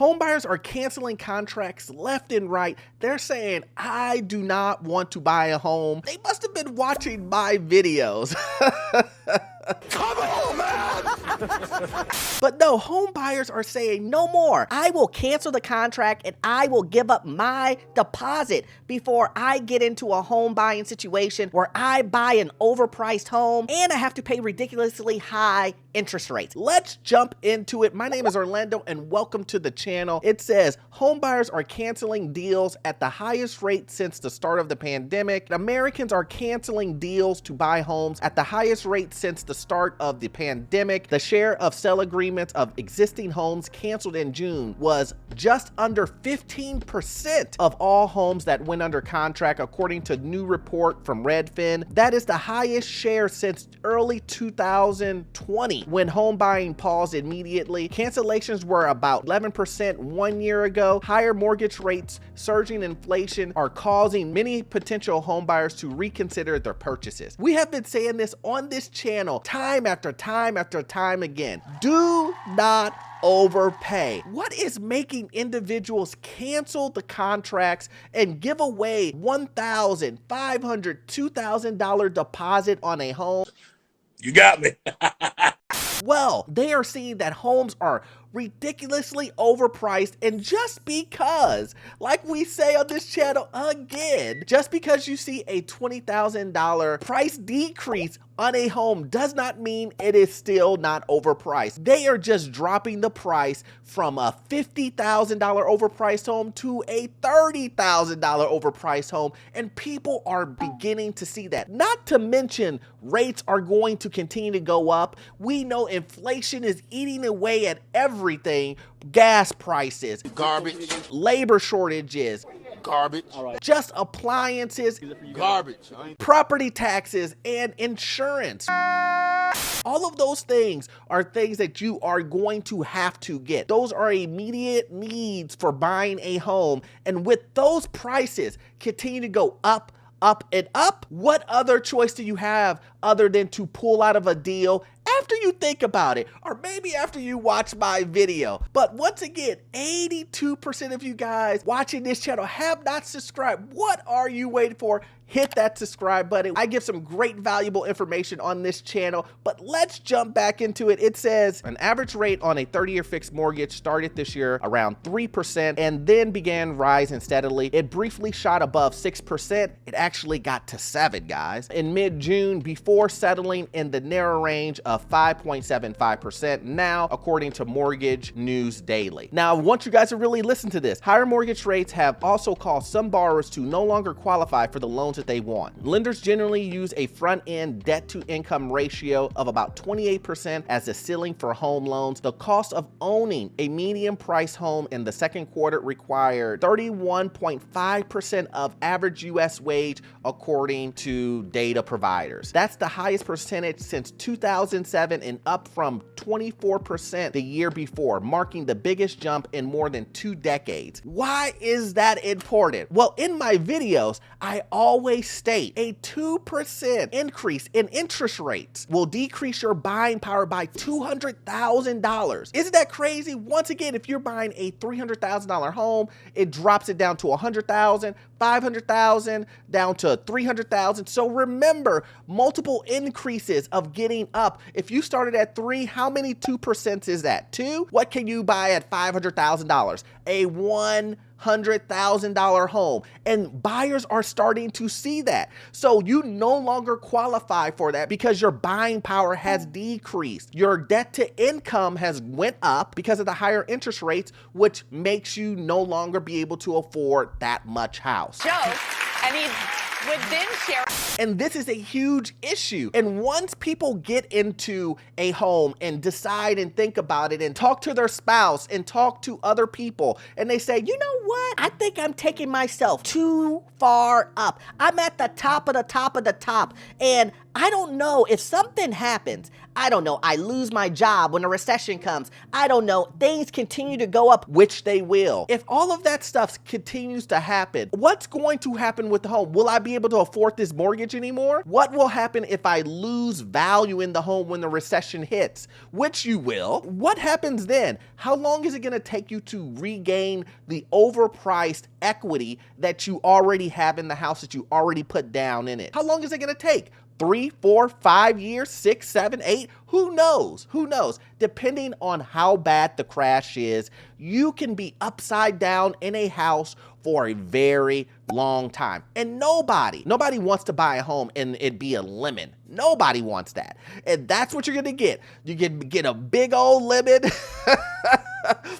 Homebuyers are canceling contracts left and right. They're saying, I do not want to buy a home. They must have been watching my videos. Come on, man! But no, home buyers are saying no more. I will cancel the contract and I will give up my deposit before I get into a home buying situation where I buy an overpriced home and I have to pay ridiculously high interest rates. Let's jump into it. My name is Orlando and welcome to the channel. It says home buyers are canceling deals at the highest rate since the start of the pandemic. Americans are canceling deals to buy homes at the highest rate since the start of the pandemic. The share of sale agreements of existing homes canceled in June was just under 15% of all homes that went under contract, according to a new report from REDFIN. That is the highest share since early 2020, when home buying paused immediately. Cancellations were about 11% 1 year ago. Higher mortgage rates, surging inflation are causing many potential home buyers to reconsider their purchases. We have been saying this on this channel time after time after time again. Do not overpay. What is making individuals cancel the contracts and give away $1,500, $2,000 deposit on a home? You got me. Well, they are seeing that homes are ridiculously overpriced, and just because, like we say on this channel again, just because you see a $20,000 price decrease on a home does not mean it is still not overpriced. They are just dropping the price from a $50,000 overpriced home to a $30,000 overpriced home, and people are beginning to see that. Not to mention, rates are going to continue to go up. We know inflation is eating away at everything. Gas prices, Garbage. labor shortages, Garbage. just appliances, Garbage. property taxes, and insurance. All of those things are things that you are going to have to get. Those are immediate needs for buying a home. And with those prices continue to go up, up, and up, what other choice do you have other than to pull out of a deal after you think about it, or maybe after you watch my video? But once again, 82% of you guys watching this channel have not subscribed. What are you waiting for? Hit that subscribe button. I give some great valuable information on this channel, but let's jump back into it. It says an average rate on a 30-year fixed mortgage started this year around 3% and then began rising steadily. It briefly shot above 6%. It actually got to 7%, guys, in mid-June, before settling in the narrow range of 5.75% now, according to Mortgage News Daily. Now, I want you guys to really listen to this. Higher mortgage rates have also caused some borrowers to no longer qualify for the loans that they want. Lenders generally use a front-end debt-to-income ratio of about 28% as the ceiling for home loans. The cost of owning a medium-priced home in the second quarter required 31.5% of average U.S. wage, according to data providers. That's the highest percentage since 2007 and up from 24% the year before, marking the biggest jump in more than 2 decades. Why is that important? Well, in my videos, I always state a 2% increase in interest rates will decrease your buying power by $200,000. Isn't that crazy? Once again, if you're buying a $300,000 home, it drops it down to $100,000, $500,000, down to $300,000. So remember, multiple increases of getting up. If you started at 3, how many 2% is that? 2? What can you buy at $500,000? A $100,000 home, and buyers are starting to see that. So you no longer qualify for that because your buying power has decreased. Your debt to income has went up because of the higher interest rates, which makes you no longer be able to afford that much house. And he would then share. And this is a huge issue. And once people get into a home and decide and think about it and talk to their spouse and talk to other people, and they say, you know what? I think I'm taking myself too far up. I'm at the top of the top of the top. And I don't know if something happens. I don't know, I lose my job when a recession comes. I don't know, things continue to go up. Which they will. If all of that stuff continues to happen, what's going to happen with the home? Will I be able to afford this mortgage anymore? What will happen if I lose value in the home when the recession hits? Which you will. What happens then? How long is it going to take you to regain the overpriced equity that you already have in the house that you already put down in it? How long is it going to take? 3, 4, 5 years, 6, 7, 8, who knows? Who knows? Depending on how bad the crash is, you can be upside down in a house for a very long time. And nobody wants to buy a home and it be a lemon. Nobody wants that. And that's what you're gonna get. You can get a big old lemon,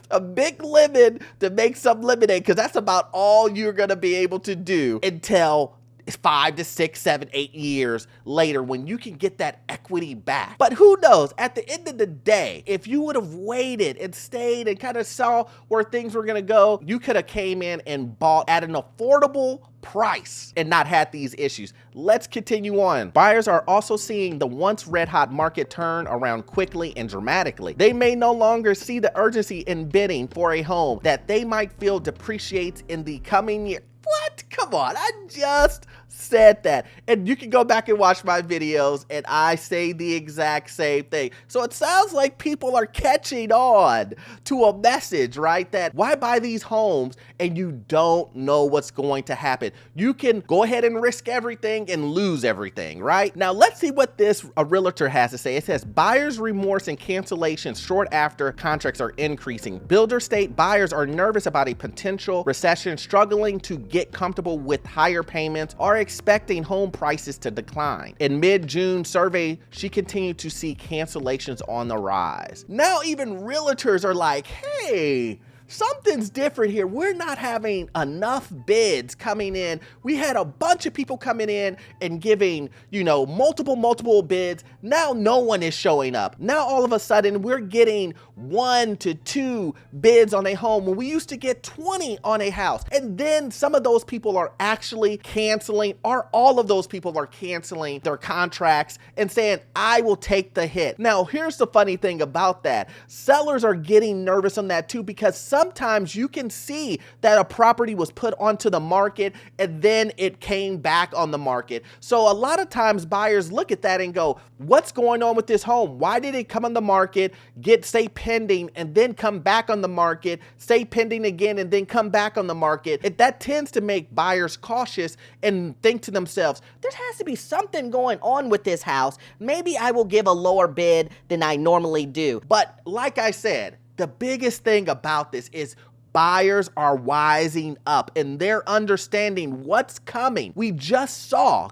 a big lemon to make some lemonade, because that's about all you're gonna be able to do until 5 to 6, 7, 8 years later when you can get that equity back. But who knows, at the end of the day, if you would have waited and stayed and kind of saw where things were gonna go, you could have came in and bought at an affordable price and not had these issues. Let's continue on. Buyers are also seeing the once red hot market turn around quickly and dramatically. They may no longer see the urgency in bidding for a home that they might feel depreciates in the coming year. What? Come on, I just said that. And you can go back and watch my videos and I say the exact same thing. So it sounds like people are catching on to a message, right? That why buy these homes and you don't know what's going to happen? You can go ahead and risk everything and lose everything, right? Now let's see what a realtor has to say. It says buyer's remorse and cancellations short after contracts are increasing. Builders state buyers are nervous about a potential recession, struggling to get comfortable with higher payments, are expecting home prices to decline. In mid-June survey, she continued to see cancellations on the rise. Now even realtors are like, hey, something's different here. We're not having enough bids coming in. We had a bunch of people coming in and giving, multiple bids. Now no one is showing up. Now all of a sudden we're getting 1 to 2 bids on a home when we used to get 20 on a house. And then some of those people are actually canceling, or all of those people are canceling their contracts and saying, I will take the hit. Now here's the funny thing about that. Sellers are getting nervous on that too, because sometimes you can see that a property was put onto the market and then it came back on the market. So a lot of times buyers look at that and go, what's going on with this home? Why did it come on the market, stay pending, and then come back on the market, stay pending again, and then come back on the market? That tends to make buyers cautious and think to themselves, there has to be something going on with this house. Maybe I will give a lower bid than I normally do. But like I said, the biggest thing about this is buyers are wising up and they're understanding what's coming. We just saw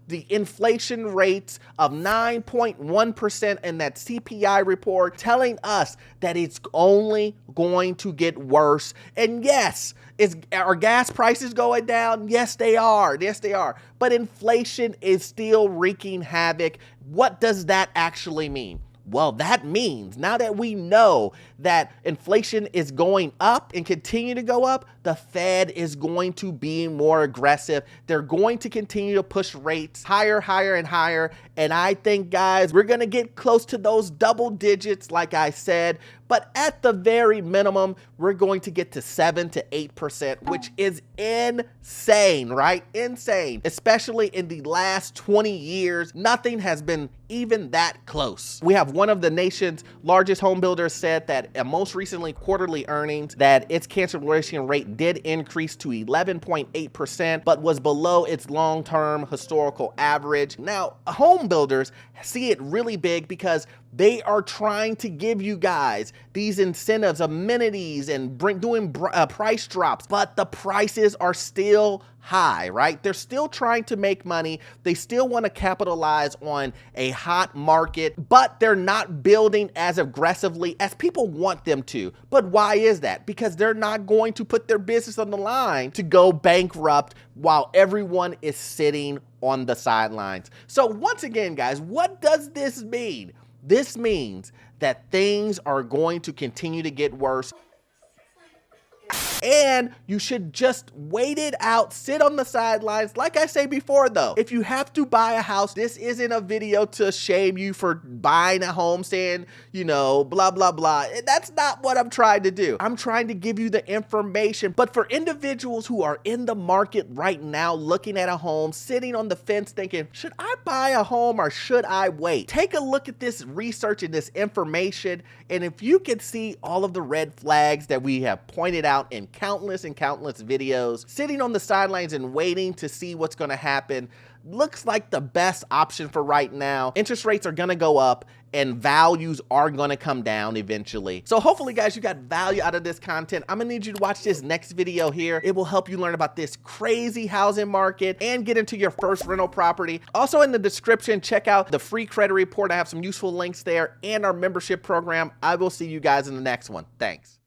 the inflation rates of 9.1% in that CPI report telling us that it's only going to get worse. And yes, are gas prices going down? Yes, they are. Yes, they are. But inflation is still wreaking havoc. What does that actually mean? Well, that means now that we know that inflation is going up and continue to go up, the Fed is going to be more aggressive. They're going to continue to push rates higher, higher, and higher. And I think, guys, we're going to get close to those double digits, like I said. But at the very minimum, we're going to get to 7 to 8%, which is insane, right? Insane. Especially in the last 20 years, nothing has been even that close. We have one of the nation's largest home builders said that most recently quarterly earnings that its cancellation rate did increase to 11.8%, but was below its long-term historical average. Now, home builders see it really big because they are trying to give you guys these incentives, amenities, and doing price drops, but the prices are still high, right? They're still trying to make money. They still want to capitalize on a hot market, but they're not building as aggressively as people want them to. But why is that? Because they're not going to put their business on the line to go bankrupt while everyone is sitting on the sidelines. So once again, guys, what does this mean? This means that things are going to continue to get worse. And you should just wait it out, sit on the sidelines. Like I say before though, if you have to buy a house, this isn't a video to shame you for buying a home saying, you know, blah, blah, blah. That's not what I'm trying to do. I'm trying to give you the information. But for individuals who are in the market right now, looking at a home, sitting on the fence thinking, should I buy a home or should I wait? Take a look at this research and this information. And if you can see all of the red flags that we have pointed out in countless and countless videos, sitting on the sidelines and waiting to see what's going to happen looks like the best option for right now. Interest rates are going to go up and values are going to come down eventually. So hopefully guys, you got value out of this content. I'm going to need you to watch this next video here. It will help you learn about this crazy housing market and get into your first rental property. Also in the description, check out the free credit report. I have some useful links there and our membership program. I will see you guys in the next one. Thanks.